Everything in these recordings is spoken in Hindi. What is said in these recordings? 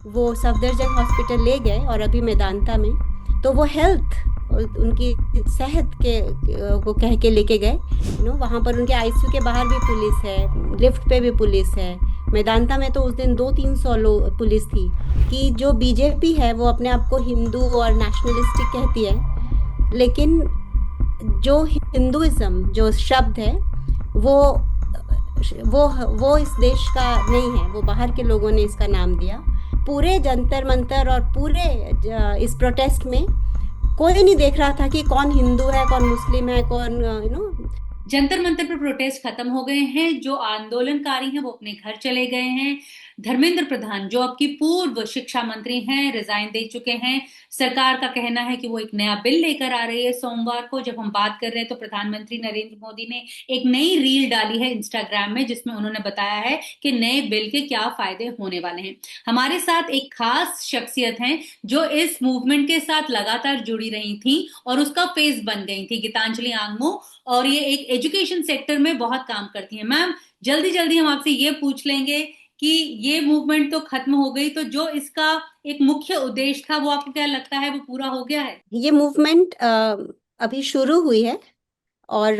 वो सफदरजंग हॉस्पिटल ले गए और अभी मेदांता में, तो वो हेल्थ उनकी सेहत के को कह के लेके गए। वहां पर उनके आईसीयू के बाहर भी पुलिस है, लिफ्ट पे भी पुलिस है। मेदांता में तो उस दिन 200-300 लोग पुलिस थी। कि जो बीजेपी है वो अपने आप को हिंदू और नेशनलिस्टिक कहती है, लेकिन जो हिंदुइज्म जो शब्द है वो वो वो इस देश का नहीं है, वो बाहर के लोगों ने इसका नाम दिया। पूरे जंतर मंतर और पूरे इस प्रोटेस्ट में कोई नहीं देख रहा था कि कौन हिंदू है, कौन मुस्लिम है, कौन जंतर मंतर पर प्रोटेस्ट खत्म हो गए हैं। जो आंदोलनकारी हैं वो अपने घर चले गए हैं। धर्मेंद्र प्रधान जो अब की पूर्व शिक्षा मंत्री हैं रिजाइन दे चुके हैं। सरकार का कहना है कि वो एक नया बिल लेकर आ रही है। सोमवार को जब हम बात कर रहे हैं तो प्रधानमंत्री नरेंद्र मोदी ने एक नई रील डाली है इंस्टाग्राम में, जिसमें उन्होंने बताया है कि नए बिल के क्या फायदे होने वाले हैं। हमारे साथ एक खास शख्सियत हैं जो इस मूवमेंट के साथ लगातार जुड़ी रही थी और उसका फेस बन गई थी, गीतांजलि आंगमो। और ये एक एजुकेशन सेक्टर में बहुत काम करती हैं। मैम, जल्दी जल्दी हम आपसे ये पूछ लेंगे कि ये मूवमेंट तो खत्म हो गई, तो जो इसका एक मुख्य उद्देश्य था वो आपको क्या लगता है वो पूरा हो गया है? ये मूवमेंट अभी शुरू हुई है। और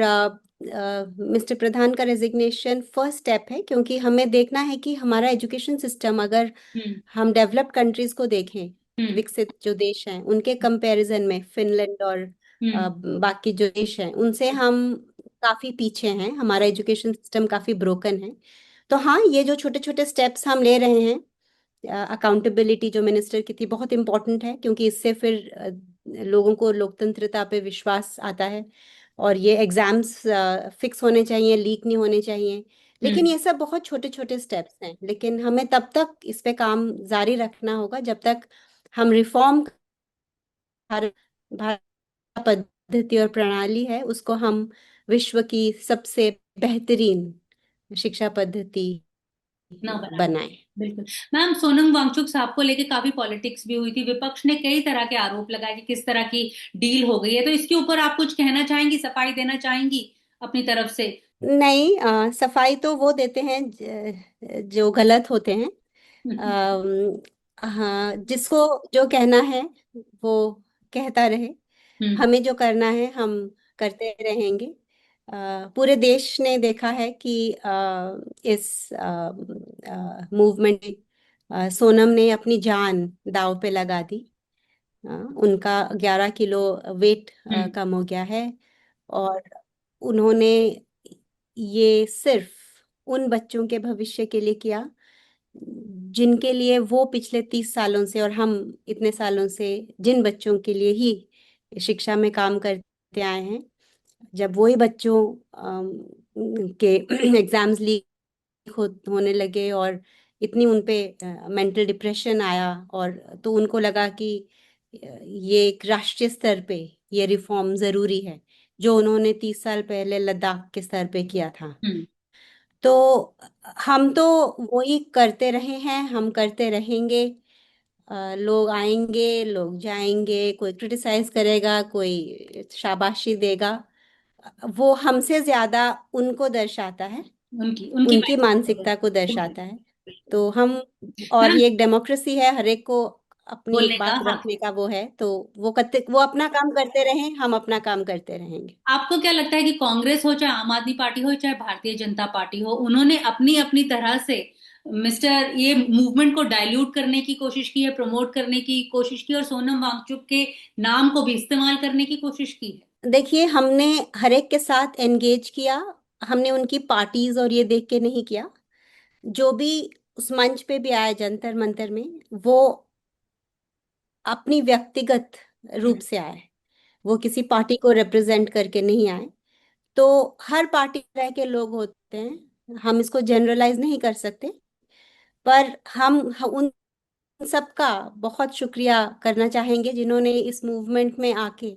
मिस्टर प्रधान का रेजिग्नेशन फर्स्ट स्टेप है, क्योंकि हमें देखना है कि हमारा एजुकेशन सिस्टम, अगर हम्म। हम डेवलप्ड कंट्रीज को देखें, हम्म। विकसित जो देश हैं उनके कंपैरिजन में, फिनलैंड और हम्म। बाकी जो देश हैं उनसे हम काफी पीछे हैं, हमारा एजुकेशन सिस्टम काफी ब्रोकन है। तो हाँ, ये जो छोटे छोटे स्टेप्स हम ले रहे हैं, अकाउंटेबिलिटी जो मिनिस्टर की थी बहुत इंपॉर्टेंट है, क्योंकि इससे फिर लोगों को लोकतंत्रता पे विश्वास आता है। और ये एग्जाम्स फिक्स होने चाहिए, लीक नहीं होने चाहिए। लेकिन हम्म। ये सब बहुत छोटे छोटे स्टेप्स हैं, लेकिन हमें तब तक इस पे काम जारी रखना होगा जब तक हम रिफॉर्म, भारत भारत पद्धति और प्रणाली है उसको हम विश्व की सबसे बेहतरीन शिक्षा पद्धति ना बना दे। बनाएं। बिल्कुल। मैम, सोनम वांगचुक साहब को लेके काफी पॉलिटिक्स भी हुई थी। विपक्ष ने कई तरह के आरोप लगाए कि किस तरह की डील हो गई है, तो इसके ऊपर आप कुछ कहना चाहेंगी, सफाई देना चाहेंगी अपनी तरफ से? नहीं, सफाई तो वो देते हैं जो गलत होते हैं। हम्म। हाँ, जिसको जो कहना है वो कहता रहे। हम्म। हमें जो करना है हम करते रहेंगे। पूरे देश ने देखा है कि इस मूवमेंट में सोनम ने अपनी जान दांव पे लगा दी। उनका 11 किलो वेट हम्म। कम हो गया है। और उन्होंने ये सिर्फ उन बच्चों के भविष्य के लिए किया जिनके लिए वो पिछले 30 सालों से, और हम इतने सालों से जिन बच्चों के लिए ही शिक्षा में काम करते आए हैं। जब वही बच्चों के एग्जाम्स लीक होने लगे और इतनी उनपे मेंटल डिप्रेशन आया, और तो उनको लगा कि ये एक राष्ट्रीय स्तर पे ये रिफॉर्म जरूरी है, जो उन्होंने 30 साल पहले लद्दाख के स्तर पे किया था। हम्म। तो हम तो वही करते रहे हैं, हम करते रहेंगे। लोग आएंगे, लोग जाएंगे, कोई क्रिटिसाइज करेगा, कोई शाबाशी देगा। वो हमसे ज्यादा उनको दर्शाता है, उनकी उनकी उनकी माइंड। मानसिकता को बिल्कुल। दर्शाता है। तो हम, और मैम, ये एक डेमोक्रेसी है, हर एक को अपनी बोलने का बात हक रखने है। का वो है। तो वो अपना काम करते रहें, हम अपना काम करते रहेंगे। आपको क्या लगता है कि कांग्रेस हो, चाहे आम आदमी पार्टी हो, चाहे भारतीय जनता पार्टी हो, उन्होंने अपनी अपनी तरह से मिस्टर ये मूवमेंट को डाइल्यूट करने की कोशिश की है, प्रमोट करने की कोशिश की, और सोनम वांगचुक के नाम को भी इस्तेमाल करने की कोशिश की है? देखिए, हमने हर एक के साथ एंगेज किया। हमने उनकी पार्टीज और ये देख के नहीं किया। जो भी उस मंच पे भी आए जंतर मंतर में, वो अपनी व्यक्तिगत रूप हम्म। से आए, वो किसी पार्टी को रिप्रेजेंट करके नहीं आए। तो हर पार्टी तरह के लोग होते हैं, हम इसको जनरलाइज नहीं कर सकते। पर हम उन सबका बहुत शुक्रिया करना चाहेंगे जिन्होंने इस मूवमेंट में आके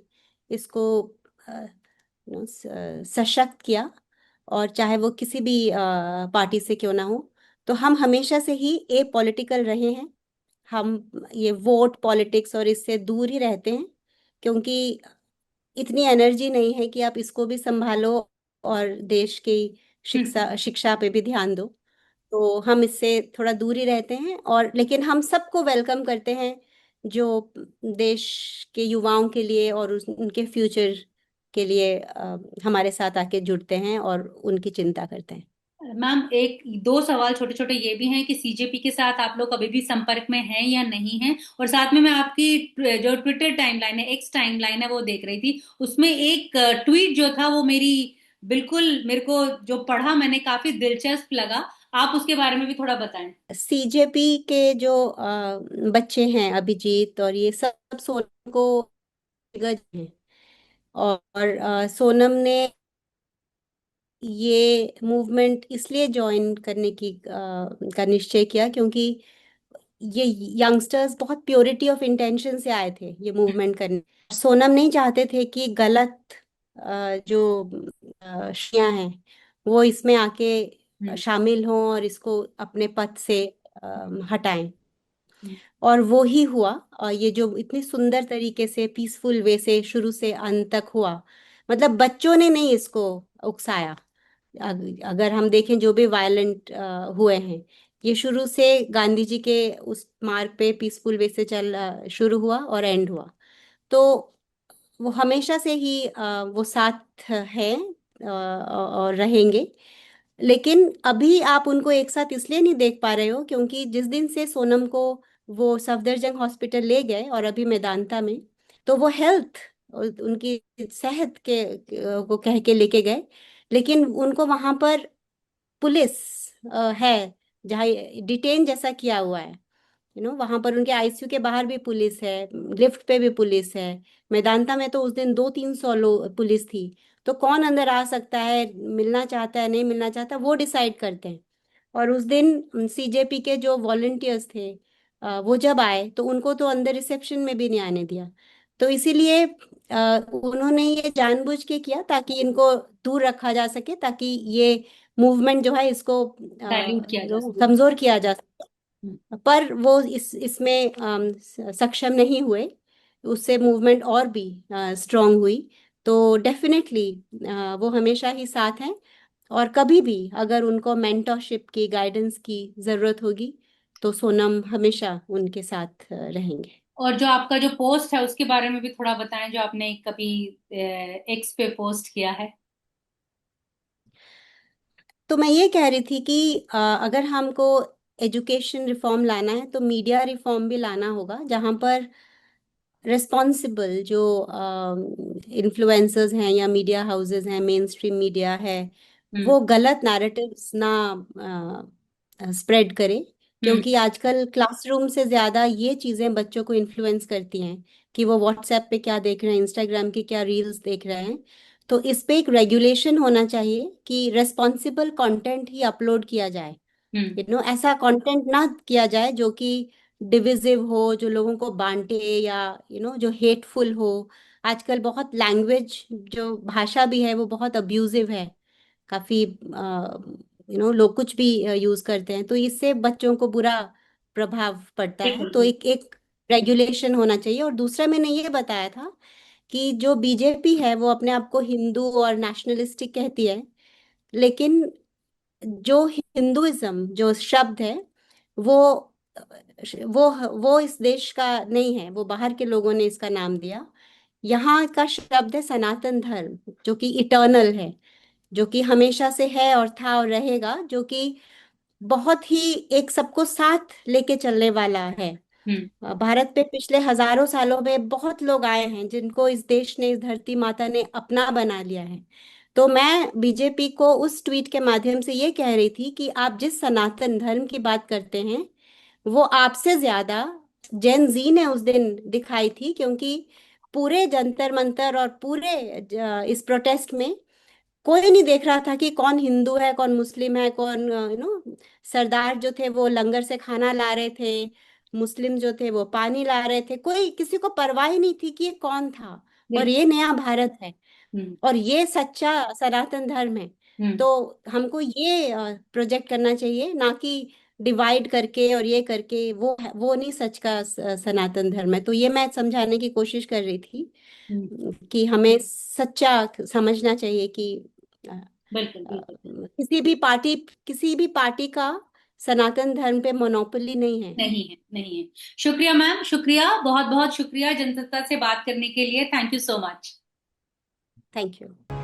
इसको सशक्त किया। और चाहे वो किसी भी पार्टी से क्यों ना हो, तो हम हमेशा से ही ए पॉलिटिकल रहे हैं। हम ये वोट पॉलिटिक्स और इससे दूर ही रहते हैं, क्योंकि इतनी एनर्जी नहीं है कि आप इसको भी संभालो और देश की हम्म। शिक्षा शिक्षा पे भी ध्यान दो। तो हम इससे थोड़ा दूर ही रहते हैं, और लेकिन हम सबको वेलकम करते हैं जो देश के युवाओं के लिए और उनके फ्यूचर के लिए हमारे साथ आके जुड़ते हैं और उनकी चिंता करते हैं। मैम, एक दो सवाल छोटे छोटे ये भी हैं कि सीजेपी के साथ आप लोग अभी भी संपर्क में हैं या नहीं हैं। और साथ में मैं आपकी जो ट्विटर टाइमलाइन है, एक्स टाइमलाइन है, वो देख रही थी। उसमें एक ट्वीट जो था वो बिल्कुल मेरे को जो पढ़ा मैंने काफी दिलचस्प लगा। आप उसके बारे में भी थोड़ा बताएं। सीजेपी के जो बच्चे हैं, अभिजीत और ये सब सोनम को दिग्गज हैं। और सोनम ने ये मूवमेंट इसलिए ज्वाइन करने का निश्चय किया क्योंकि ये यंगस्टर्स बहुत प्योरिटी ऑफ इंटेंशन से आए थे ये मूवमेंट करने। सोनम नहीं चाहते थे कि गलत जो शियां हैं वो इसमें आके हम्म। शामिल हों और इसको अपने पथ से हटाएं। हम्म। और वो ही हुआ। और ये जो इतनी सुंदर तरीके से पीसफुल वे से शुरू से अंत तक हुआ, मतलब बच्चों ने नहीं इसको उकसाया। अगर हम देखें जो भी वायलेंट हुए हैं, ये शुरू से गांधी जी के उस मार्ग पे पीसफुल वे से शुरू हुआ और एंड हुआ। तो वो हमेशा से ही वो साथ हैं और रहेंगे। लेकिन अभी आप उनको एक साथ इसलिए नहीं देख पा रहे हो क्योंकि जिस दिन से सोनम को वो सफदरजंग हॉस्पिटल ले गए और अभी मेदांता में, तो वो हेल्थ, उनकी सेहत को कह के लेके गए। लेकिन उनको वहां पर पुलिस है, जहाँ डिटेन जैसा किया हुआ है। वहां पर उनके आईसीयू के बाहर भी पुलिस है, लिफ्ट पे भी पुलिस है। मेदांता में तो उस दिन 200-300 लोग पुलिस थी। तो कौन अंदर आ सकता है, मिलना चाहता है नहीं मिलना चाहता, वो डिसाइड करते हैं। और उस दिन सीजेपी के जो वॉलंटियर्स थे, वो जब आए तो उनको तो अंदर रिसेप्शन में भी नहीं आने दिया। तो इसीलिए उन्होंने ये जानबूझ के किया ताकि इनको दूर रखा जा सके, ताकि ये मूवमेंट जो है इसको डाइल्यूट किया जा सकता कमजोर किया जा सके। है। पर वो इसमें सक्षम नहीं हुए। उससे मूवमेंट और भी स्ट्रांग हुई। तो डेफिनेटली वो हमेशा ही साथ हैं। और कभी भी अगर उनको मेंटरशिप की, गाइडेंस की जरूरत होगी, तो सोनम हमेशा उनके साथ रहेंगे। और जो आपका जो पोस्ट है उसके बारे में भी थोड़ा बताएं, जो आपने कभी एक्स पे पोस्ट किया है। तो मैं ये कह रही थी कि अगर हमको एजुकेशन रिफॉर्म लाना है तो मीडिया रिफॉर्म भी लाना होगा, जहां पर रिस्पॉन्सिबल जो इन्फ्लुएंसर्स हैं या मीडिया हाउसेस हैं, मेन स्ट्रीम मीडिया है, हम्म। वो गलत नैरेटिव्स ना स्प्रेड करे। हम्म। क्योंकि आजकल क्लासरूम से ज्यादा ये चीजें बच्चों को इन्फ्लुएंस करती हैं कि वो व्हाट्सएप पे क्या देख रहे हैं, इंस्टाग्राम की क्या रील्स देख रहे हैं। तो इस पे एक रेगुलेशन होना चाहिए कि रेस्पॉन्सिबल कंटेंट ही अपलोड किया जाए। हम्म। ऐसा कंटेंट ना किया जाए जो कि डिविजिव हो, जो लोगों को बांटे, या जो हेटफुल हो। आजकल बहुत लैंग्वेज, जो भाषा भी है वो बहुत अब्यूजिव है। काफी लोग कुछ भी यूज करते हैं, तो इससे बच्चों को बुरा प्रभाव पड़ता है। बिल्कुल तो बिल्कुल। एक एक रेगुलेशन होना चाहिए। और दूसरा मैंने ये बताया था कि जो बीजेपी है वो अपने आप को हिंदू और नेशनलिस्टिक कहती है। लेकिन जो हिंदुइज्म जो शब्द है, वो वो इस देश का नहीं है, वो बाहर के लोगों ने इसका नाम दिया। यहाँ का शब्द है सनातन धर्म, जो कि इटर्नल है, जो कि हमेशा से है और था और रहेगा, जो कि बहुत ही एक सबको साथ लेके चलने वाला है। हम्म। भारत पे पिछले हजारों सालों में बहुत लोग आए हैं जिनको इस देश ने, इस धरती माता ने अपना बना लिया है। तो मैं बीजेपी को उस ट्वीट के माध्यम से ये कह रही थी कि आप जिस सनातन धर्म की बात करते हैं, वो आपसे ज्यादा जेन जी ने उस दिन दिखाई थी। क्योंकि पूरे जंतर मंतर और पूरे इस प्रोटेस्ट में कोई नहीं देख रहा था कि कौन हिंदू है, कौन मुस्लिम है, कौन सरदार जो थे वो लंगर से खाना ला रहे थे, मुस्लिम जो थे वो पानी ला रहे थे। कोई किसी को परवाह ही नहीं थी कि ये कौन था। और बिल्कुल। ये नया भारत है, हम्म। और ये सच्चा सनातन धर्म है। हम्म। तो हमको ये प्रोजेक्ट करना चाहिए, ना कि डिवाइड करके और ये करके। वो नहीं सच का सनातन धर्म है। तो ये मैं समझाने की कोशिश कर रही थी हम्म। कि हमें सच्चा समझना चाहिए कि बिल्कुल बिल्कुल। किसी भी पार्टी का सनातन धर्म पे मोनोपोली नहीं है। नहीं है, नहीं है। शुक्रिया मैम, शुक्रिया, बहुत बहुत शुक्रिया जनता से बात करने के लिए। Thank you so much. Thank you.